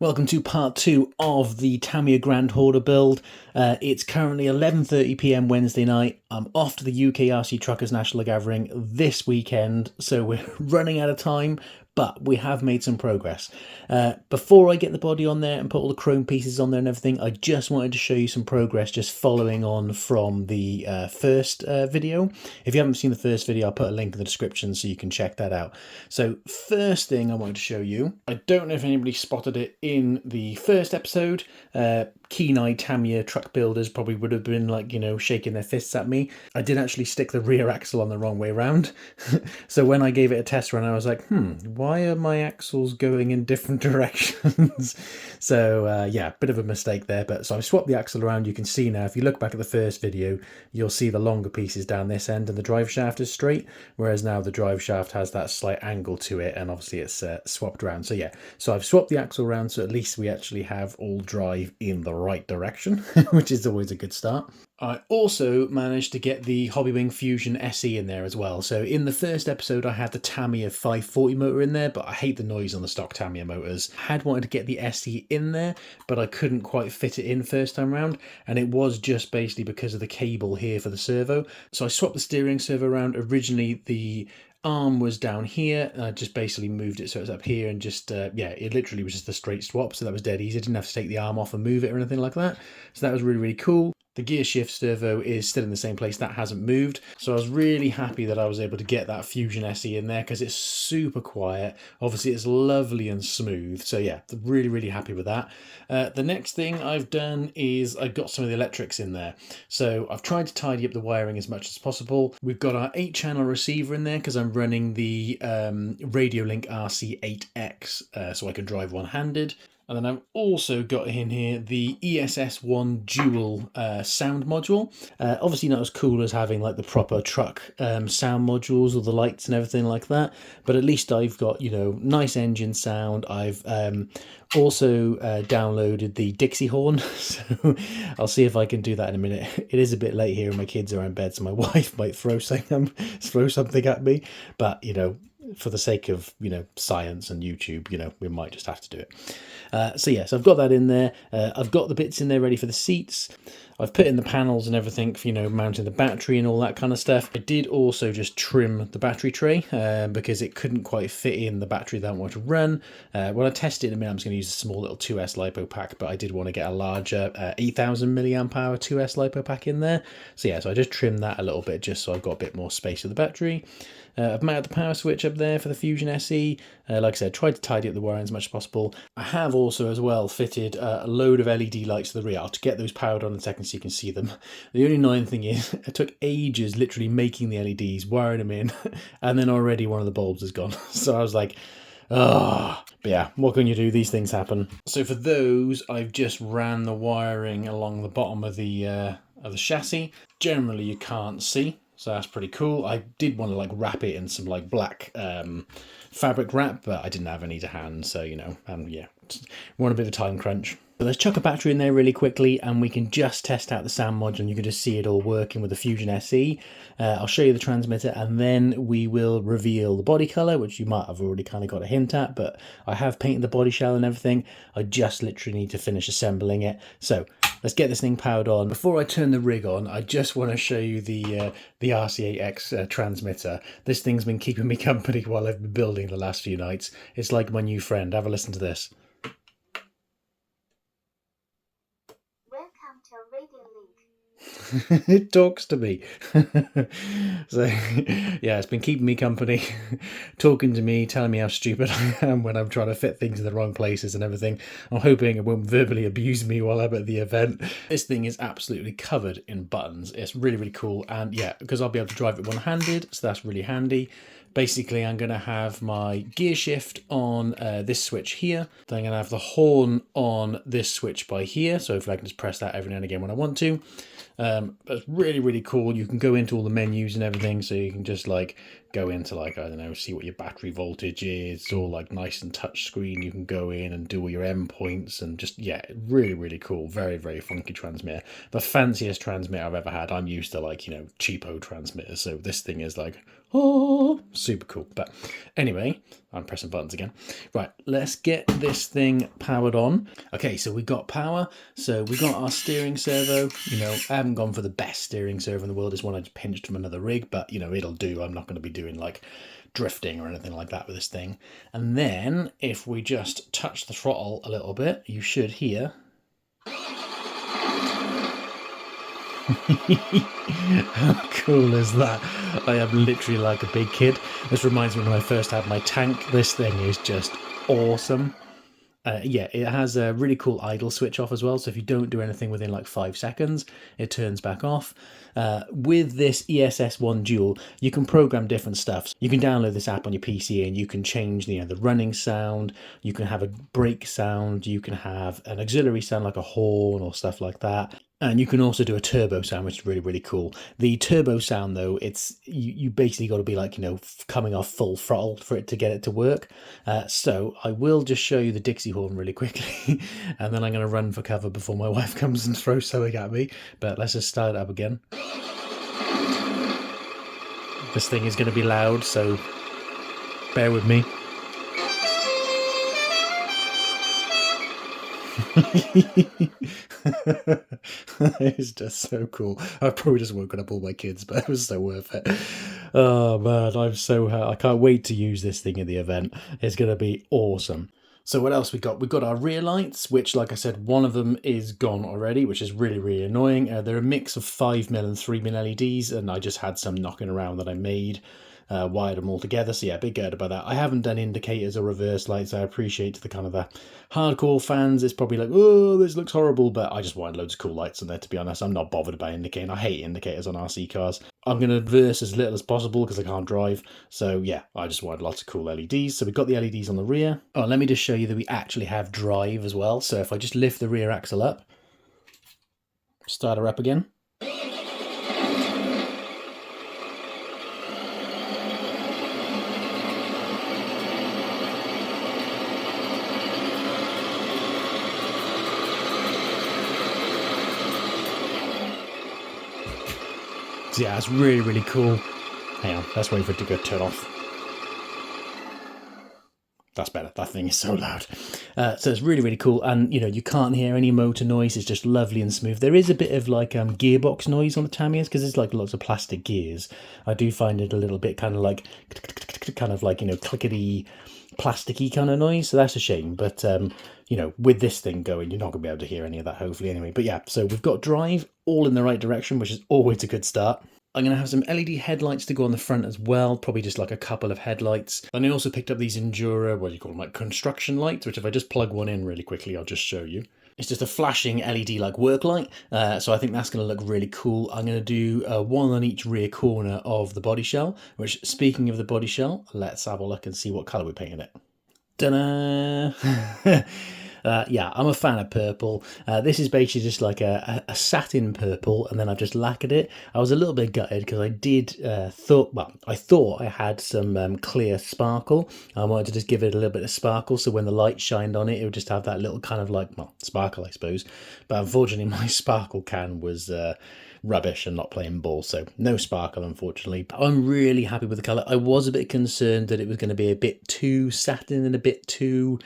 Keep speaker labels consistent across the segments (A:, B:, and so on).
A: Welcome to part 2 of the Tamiya Grand Hauler build. It's currently 11:30 PM Wednesday night. I'm off to the UK RC Truckers National Gathering this weekend, so we're running out of time, but we have made some progress. Before I get the body on there and put all the chrome pieces on there and everything, I just wanted to show you some progress just following on from the first video. If you haven't seen the first video, I'll put a link in the description so you can check that out. So first thing I wanted to show you, I don't know if anybody spotted it in the first episode, keen-eyed Tamiya truck builders probably would have been like, shaking their fists at me. I did actually stick the rear axle on the wrong way around. So when I gave it a test run, I was like, why are my axles going in different directions? So yeah, bit of a mistake there. But so I've swapped the axle around. You can see now, if you look back at the first video, you'll see the longer pieces down this end and the drive shaft is straight. Whereas now the drive shaft has that slight angle to it, and obviously it's swapped around. So yeah, so I've swapped the axle around, so at least we actually have all drive in the right direction, which is always a good start. I also managed to get the Hobbywing Fusion SE in there as well. So in the first episode, I had the Tamiya 540 motor in there, but I hate the noise on the stock Tamiya motors. I had wanted to get the SE in there, but I couldn't quite fit it in first time round. And it was just basically because of the cable here for the servo. So I swapped the steering servo around. Originally, the arm was down here, and I just basically moved it so it's up here, and just yeah, it literally was just a straight swap, so that was dead easy. I didn't have to take the arm off and move it or anything like that, so that was really cool. The gear shift servo is still in the same place, that hasn't moved, so I was really happy that I was able to get that Fusion SE in there because it's super quiet. Obviously it's lovely and smooth, so yeah, really happy with that. The next thing I've done is I've got some of the electrics in there, so I've tried to tidy up the wiring as much as possible. We've got our 8-channel receiver in there because I'm running the Radiolink RC8X, so I can drive one-handed. And then I've also got in here the ESS One dual sound module. Obviously not as cool as having like the proper truck sound modules or the lights and everything like that, but at least I've got, nice engine sound. I've also downloaded the Dixie horn, so I'll see if I can do that in a minute. It is a bit late here and my kids are in bed, so my wife might throw something at me, but for the sake of science and YouTube, we might just have to do it. So yes, I've got that in there. I've got the bits in there ready for the seats. I've put in the panels and everything for mounting the battery and all that kind of stuff. I did also just trim the battery tray because it couldn't quite fit in the battery that I wanted to run. When I test it in a minute, I'm just going to use a small little 2S LiPo pack, but I did want to get a larger 8000 milliamp hour 2S LiPo pack in there. So yeah, so I just trimmed that a little bit just so I've got a bit more space for the battery. I've mounted the power switch up there for the Fusion SE. Like I said, tried to tidy up the wiring as much as possible. I have also as well fitted a load of LED lights to the rear. I'll get those powered on in a second so you can see them. The only annoying thing is it took ages literally making the LEDs, wiring them in, and then already one of the bulbs is gone. So I was like, but yeah, what can you do? These things happen. So for those, I've just ran the wiring along the bottom of the chassis. Generally, you can't see. So that's pretty cool. I did want to wrap it in some black fabric wrap, but I didn't have any to hand, so and yeah, want a bit of a time crunch. But let's chuck a battery in there really quickly and we can just test out the sound module and you can just see it all working with the Fusion SE. I'll show you the transmitter and then we will reveal the body colour, which you might have already kind of got a hint at, but I have painted the body shell and everything. I just literally need to finish assembling it. So let's get this thing powered on. Before I turn the rig on, I just want to show you the RC8X transmitter. This thing's been keeping me company while I've been building the last few nights. It's like my new friend. Have a listen to this.
B: Welcome to Radio Link.
A: It talks to me. So yeah, it's been keeping me company, talking to me, telling me how stupid I am when I'm trying to fit things in the wrong places and everything. I'm hoping it won't verbally abuse me while I'm at the event. This thing is absolutely covered in buttons. It's really cool, and yeah, because I'll be able to drive it one-handed, so that's really handy. Basically, I'm going to have my gear shift on this switch here. Then I'm going to have the horn on this switch by here. So if I can just press that every now and again when I want to. That's really cool. You can go into all the menus and everything. So you can just go into I don't know, see what your battery voltage is. It's all nice and touch screen. You can go in and do all your endpoints and just, yeah, really cool. Very funky transmitter. The fanciest transmitter I've ever had. I'm used to cheapo transmitters. So this thing is Oh, super cool. But anyway, I'm pressing buttons again. Right, let's get this thing powered on. Okay, so we got power. So we got our steering servo. You know, I haven't gone for the best steering servo in the world. It's one I just pinched from another rig, but you know, it'll do. I'm not going to be doing like drifting or anything like that with this thing. And then if we just touch the throttle a little bit, you should hear. How cool is that? I am literally like a big kid. This reminds me when I first had my tank. This thing is just awesome. Yeah, it has a really cool idle switch off as well. So if you don't do anything within like 5 seconds, it turns back off. With this ESS One Dual, you can program different stuff. You can download this app on your PC and you can change the running sound. You can have a brake sound. You can have an auxiliary sound like a horn or stuff like that. And you can also do a turbo sound, which is really, really cool. The turbo sound, though, it's you basically got to be like, coming off full throttle for it to get it to work. So I will just show you the Dixie horn really quickly, and then I'm going to run for cover before my wife comes and throws something at me. But let's just start it up again. This thing is going to be loud, so bear with me. It's just so cool. I've probably just woken up all my kids, but it was so worth it. Oh man, I can't wait to use this thing in the event. It's going to be awesome. So what else we got? We've got our rear lights, which, like I said, one of them is gone already, which is really, really annoying. They're a mix of 5mm and 3mm LEDs, and I just had some knocking around that I made. Wired them all together, so yeah, big gutted about that. I haven't done indicators or reverse lights. I appreciate to the kind of the hardcore fans, it's probably like, oh, this looks horrible, but I just wanted loads of cool lights on there, to be honest. I'm not bothered about indicating. I hate indicators on RC cars. I'm going to reverse as little as possible because I can't drive, so yeah, I just wanted lots of cool LEDs. So we've got the LEDs on the rear. Oh, let me just show you that we actually have drive as well. So if I just lift the rear axle up, start her up again. So yeah, it's really, really cool. Hang on, let's wait for it to go turn off. That's better. That thing is so loud. So it's really, really cool. And, you can't hear any motor noise. It's just lovely and smooth. There is a bit of like gearbox noise on the Tamiyas because there's like lots of plastic gears. I do find it a little bit kind of like clickety, plasticky kind of noise. So that's a shame. But, with this thing going, you're not going to be able to hear any of that, hopefully, anyway. But yeah, so we've got drive all in the right direction, which is always a good start. I'm going to have some LED headlights to go on the front as well, probably just like a couple of headlights. And I also picked up these Endura, what do you call them, like construction lights, which if I just plug one in really quickly, I'll just show you. It's just a flashing LED like work light, so I think that's going to look really cool. I'm going to do one on each rear corner of the body shell, which, speaking of the body shell, let's have a look and see what colour we painted it. Ta-da! Yeah, I'm a fan of purple. This is basically just like a satin purple, and then I've just lacquered it. I was a little bit gutted because I thought I had some clear sparkle. I wanted to just give it a little bit of sparkle, so when the light shined on it, it would just have that little kind of like, sparkle, I suppose. But unfortunately, my sparkle can was rubbish and not playing ball, so no sparkle, unfortunately. But I'm really happy with the colour. I was a bit concerned that it was going to be a bit too satin and a bit too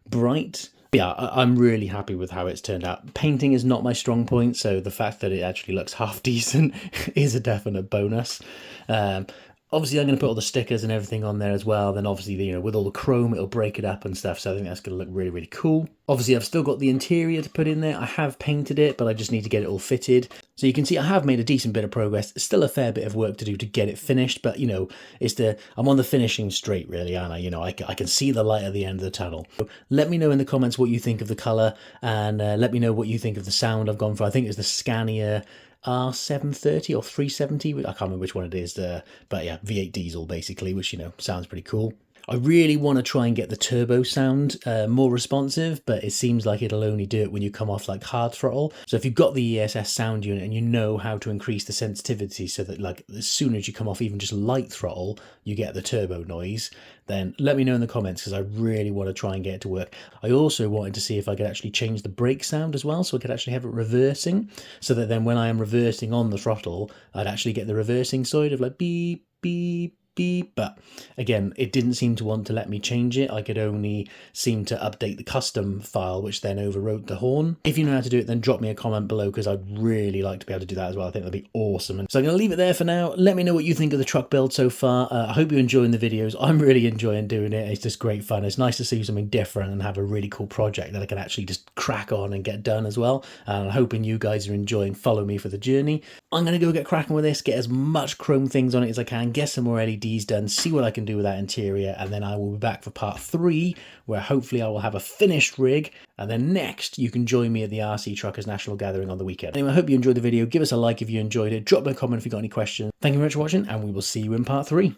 A: bright. But yeah, I'm really happy with how it's turned out. Painting is not my strong point, so the fact that it actually looks half decent is a definite bonus. Obviously, I'm going to put all the stickers and everything on there as well. Then obviously, with all the chrome, it'll break it up and stuff. So I think that's going to look really, really cool. Obviously, I've still got the interior to put in there. I have painted it, but I just need to get it all fitted. So you can see I have made a decent bit of progress. Still a fair bit of work to do to get it finished, but I'm on the finishing straight, really, aren't I? I can see the light at the end of the tunnel. So let me know in the comments what you think of the colour, and let me know what you think of the sound I've gone for. I think it's the Scania R730 or 370, I can't remember which one it is, but yeah, V8 diesel basically, which sounds pretty cool. I really want to try and get the turbo sound more responsive, but it seems like it'll only do it when you come off like hard throttle. So if you've got the ESS sound unit and you know how to increase the sensitivity so that like as soon as you come off even just light throttle, you get the turbo noise, then let me know in the comments, because I really want to try and get it to work. I also wanted to see if I could actually change the brake sound as well, so I could actually have it reversing, so that then when I am reversing on the throttle, I'd actually get the reversing side of like beep, beep, beep. But again, it didn't seem to want to let me change it. I could only seem to update the custom file, which then overwrote the horn. If you know how to do it, then drop me a comment below, because I'd really like to be able to do that as well. I think that'd be awesome. And so I'm going to leave it there for now. Let me know what you think of the truck build so far. I hope you're enjoying the videos. I'm really enjoying doing it. It's just great fun. It's nice to see something different and have a really cool project that I can actually just crack on and get done as well. And I'm hoping you guys are enjoying Follow Me for the journey. I'm going to go get cracking with this, get as much chrome things on it as I can, get some more LEDs done, see what I can do with that interior, and then I will be back for part 3, where hopefully I will have a finished rig, and then next you can join me at the RC Truckers National Gathering on the weekend. Anyway, I hope you enjoyed the video. Give us a like if you enjoyed it, drop me a comment if you got any questions. Thank you very much for watching, and we will see you in part 3.